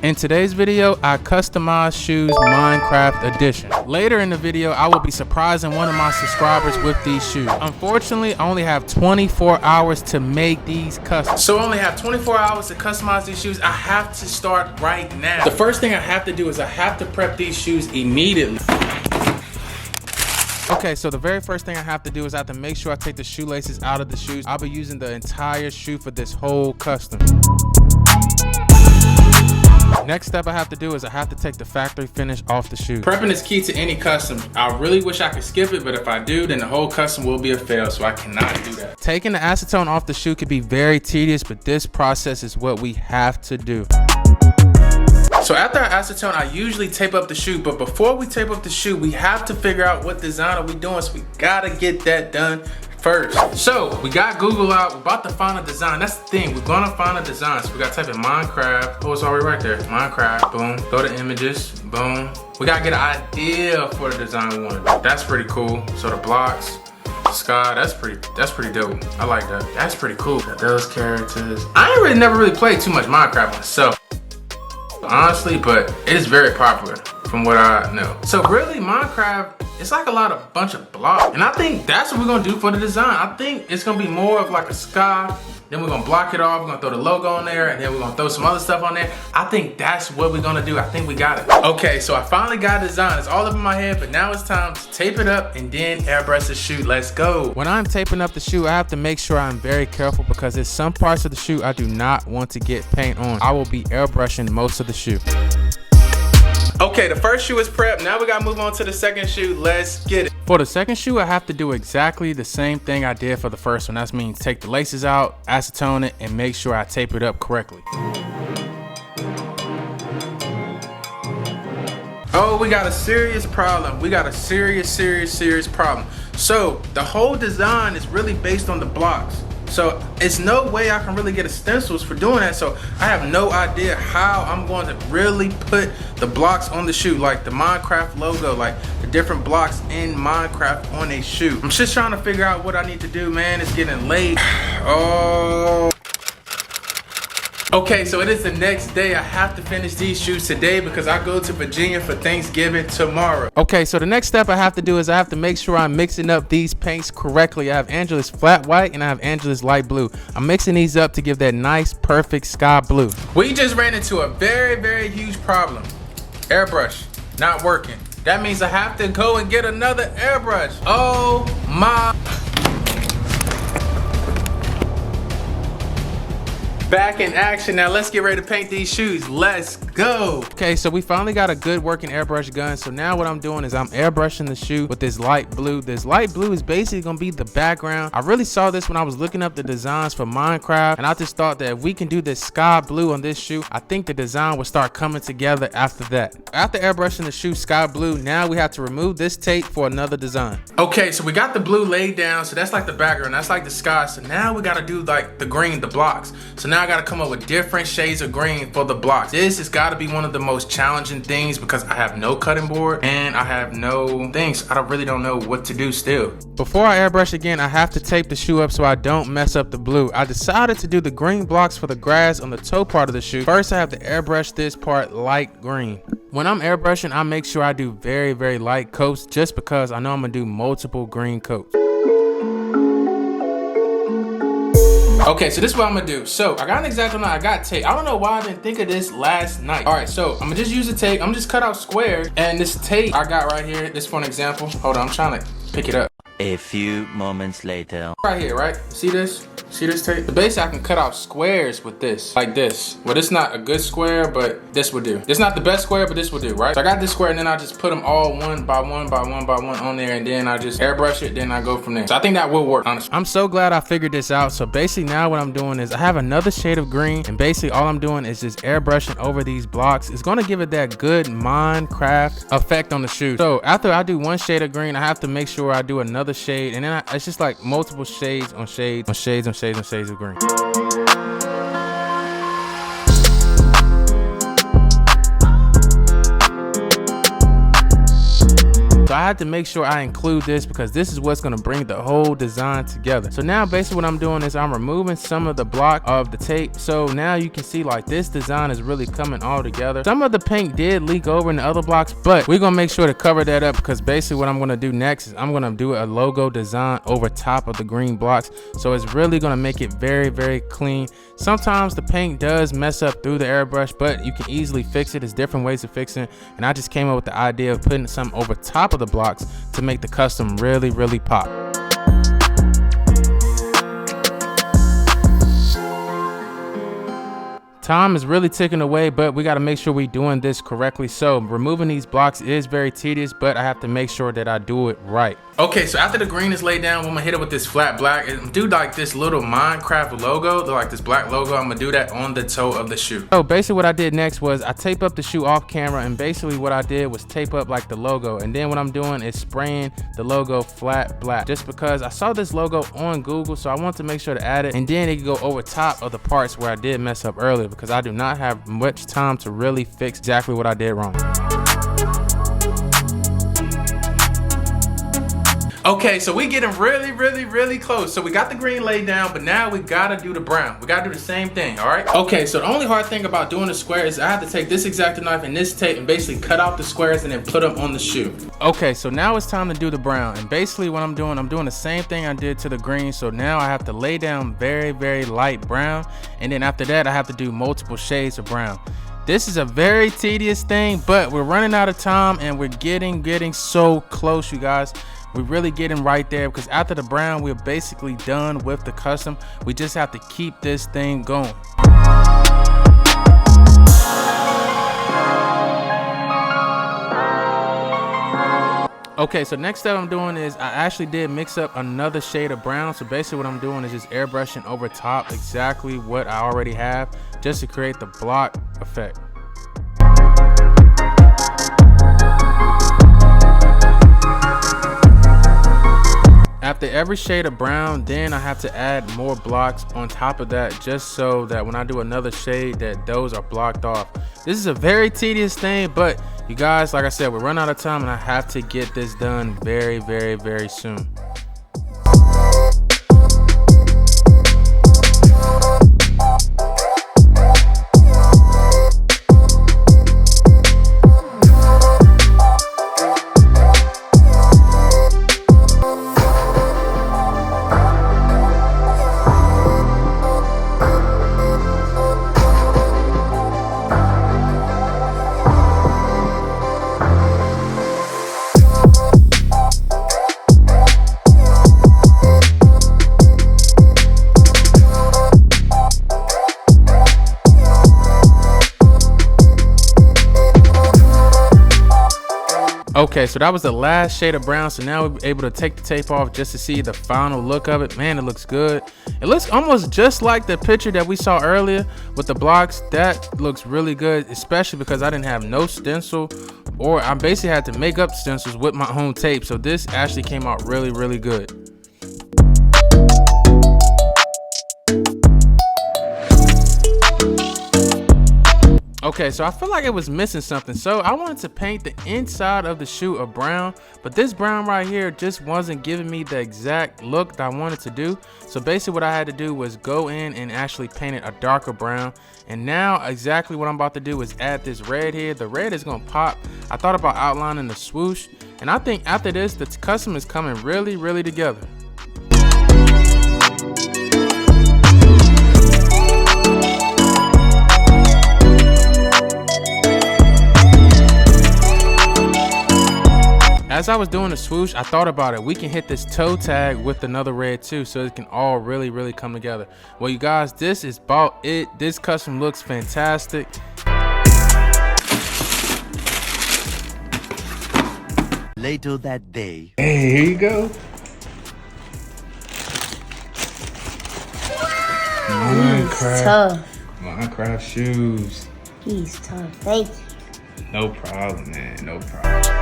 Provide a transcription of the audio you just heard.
In today's video, I customized shoes Minecraft edition. Later in the video, I will be surprising one of my subscribers with these shoes. Unfortunately, I only have 24 hours to make these custom. So I only have 24 hours to customize these shoes. I have to start right now. The first thing I have to do is I have to prep these shoes immediately. Okay, so the very first thing I have to do is I have to make sure I take the shoelaces out of the shoes. I'll be using the entire shoe for this whole custom. Next step I have to do is I have to take the factory finish off the shoe. Prepping is key to any custom. I really wish I could skip it, but if I do, then the whole custom will be a fail, so I cannot do that. Taking the acetone off the shoe can be very tedious, but this process is what we have to do. So after our acetone, I usually tape up the shoe, but before we tape up the shoe, we have to figure out what design are we doing, so we gotta get that done first. So we got Google out, we're about to find a design. That's the thing, we're gonna find a design. So we gotta type in Minecraft. Oh, it's already right there. Minecraft, boom. Go to images, boom. We gotta get an idea for the design we wanna do. That's pretty cool. So the blocks, sky, that's pretty dope. I like that. That's pretty cool. Got those characters. I ain't never really played too much Minecraft myself, honestly, but it is very popular from what I know. So really, Minecraft, it's like a bunch of blocks. And I think that's what we're gonna do for the design. I think it's gonna be more of like a sky, then we're gonna block it off, we're gonna throw the logo on there, and then we're gonna throw some other stuff on there. I think that's what we're gonna do. I think we got it. Okay, so I finally got a design. It's all up in my head, but now it's time to tape it up and then airbrush the shoe. Let's go. When I'm taping up the shoe, I have to make sure I'm very careful because there's some parts of the shoe I do not want to get paint on. I will be airbrushing most of the shoe. Okay, the first shoe is prepped. Now we gotta move on to the second shoe. Let's get it. For the second shoe, I have to do exactly the same thing I did for the first one. That means take the laces out, acetone it, and make sure I tape it up correctly. Oh, we got a serious problem. We got a serious problem. So the whole design is really based on the blocks. So it's no way I can really get a stencils for doing that. So I have no idea how I'm going to really put the blocks on the shoe, like the Minecraft logo, like the different blocks in Minecraft on a shoe. I'm just trying to figure out what I need to do, man. It's getting late. Oh. Okay, so it is the next day. I have to finish these shoes today because I go to Virginia for Thanksgiving tomorrow. Okay, so the next step I have to do is I have to make sure I'm mixing up these paints correctly. I have Angela's flat white and I have Angela's light blue. I'm mixing these up to give that nice, perfect sky blue. We just ran into a very huge problem. Airbrush not working. That means I have to go and get another airbrush. Oh my. Back in action. Now let's get ready to paint these shoes. Let's go. Okay, so we finally got a good working airbrush gun. So now what I'm doing is I'm airbrushing the shoe with this light blue. This light blue is basically gonna be the background. I really saw this when I was looking up the designs for Minecraft, and I just thought that if we can do this sky blue on this shoe, I think the design will start coming together after that. After airbrushing the shoe sky blue, now we have to remove this tape for another design. Okay, so we got the blue laid down, so that's like the background, that's like the sky. So now we gotta do like the green, the blocks. So now I gotta come up with different shades of green for the blocks. This has got to be one of the most challenging things because I have no cutting board and I have no things. I really don't know what to do still. Before I airbrush again, I have to tape the shoe up so I don't mess up the blue. I decided to do the green blocks for the grass on the toe part of the shoe. First, I have to airbrush this part light green. When I'm airbrushing, I make sure I do very light coats just because I know I'm gonna do multiple green coats. Okay, so this is what I'm gonna do. So I got an X-Acto knife, I got tape. I don't know why I didn't think of this last night. All right, so I'm gonna just use the tape. I'm gonna just cut out squares. And this tape I got right here, this for an example. Hold on, I'm trying to pick it up. A few moments later. Right here, right? See this? See this tape? So basically, I can cut out squares with this, like this. Well, this is not a good square, but this would do. It's not the best square, but this would do, right? So I got this square, and then I just put them all one by one on there, and then I just airbrush it, then I go from there. So I think that will work, honestly. I'm so glad I figured this out. So basically, now what I'm doing is I have another shade of green, and basically all I'm doing is just airbrushing over these blocks. It's gonna give it that good Minecraft effect on the shoe. So after I do one shade of green, I have to make sure I do another shade, and then it's just like multiple shades on shades on shades on shades on shades of green. So I had to make sure I include this because this is what's gonna bring the whole design together. So now basically what I'm doing is I'm removing some of the block of the tape. So now you can see like this design is really coming all together. Some of the paint did leak over in the other blocks, but we're gonna make sure to cover that up because basically what I'm gonna do next is I'm gonna do a logo design over top of the green blocks. So it's really gonna make it very, very clean. Sometimes the paint does mess up through the airbrush, but you can easily fix it. There's different ways of fixing it. And I just came up with the idea of putting some over top of the blocks to make the custom really, really pop. Time is really ticking away, but we got to make sure we're doing this correctly. So removing these blocks is very tedious, but I have to make sure that I do it right. Okay, so after the green is laid down, I'm gonna hit it with this flat black and do like this little Minecraft logo, like this black logo. I'm gonna do that on the toe of the shoe. So basically what I did next was I tape up the shoe off camera, and basically what I did was tape up like the logo. And then what I'm doing is spraying the logo flat black, just because I saw this logo on Google, so I want to make sure to add it. And then it can go over top of the parts where I did mess up earlier, because I do not have much time to really fix exactly what I did wrong. Okay, so we getting really close. So we got the green laid down, but now we gotta do the brown. We gotta do the same thing, all right? Okay, so the only hard thing about doing the square is I have to take this X-Acto knife and this tape and basically cut out the squares and then put them on the shoe. Okay, so now it's time to do the brown. And basically what I'm doing the same thing I did to the green. So now I have to lay down very light brown. And then after that, I have to do multiple shades of brown. This is a very tedious thing, but we're running out of time and we're getting so close, you guys. We're really getting right there, because after the brown, we're basically done with the custom. We just have to keep this thing going. Okay, so next step I'm doing is I actually did mix up another shade of brown. So basically what I'm doing is just airbrushing over top exactly what I already have, just to create the block effect. After every shade of brown, then I have to add more blocks on top of that, just so that when I do another shade, that those are blocked off. This is a very tedious thing, but you guys, like I said, we're running out of time and I have to get this done very soon. Okay, so that was the last shade of brown. So now we're able to take the tape off just to see the final look of it. Man, it looks good. It looks almost just like the picture that we saw earlier with the blocks. That looks really good, especially because I didn't have no stencil, or I basically had to make up stencils with my own tape. So this actually came out really good. Okay, so I feel like it was missing something, so I wanted to paint the inside of the shoe a brown, but this brown right here just wasn't giving me the exact look that I wanted to do. So basically what I had to do was go in and actually paint it a darker brown. And now exactly what I'm about to do is add this red here. The red is gonna pop. I thought about outlining the swoosh, and I think after this, the custom is coming really together. As I was doing the swoosh, I thought about it. We can hit this toe tag with another red too, so it can all really come together. Well, you guys, this is about it. This custom looks fantastic. Later that day. Hey, here you go. He's tough. Minecraft shoes. He's tough. Thank you. No problem, man. No problem.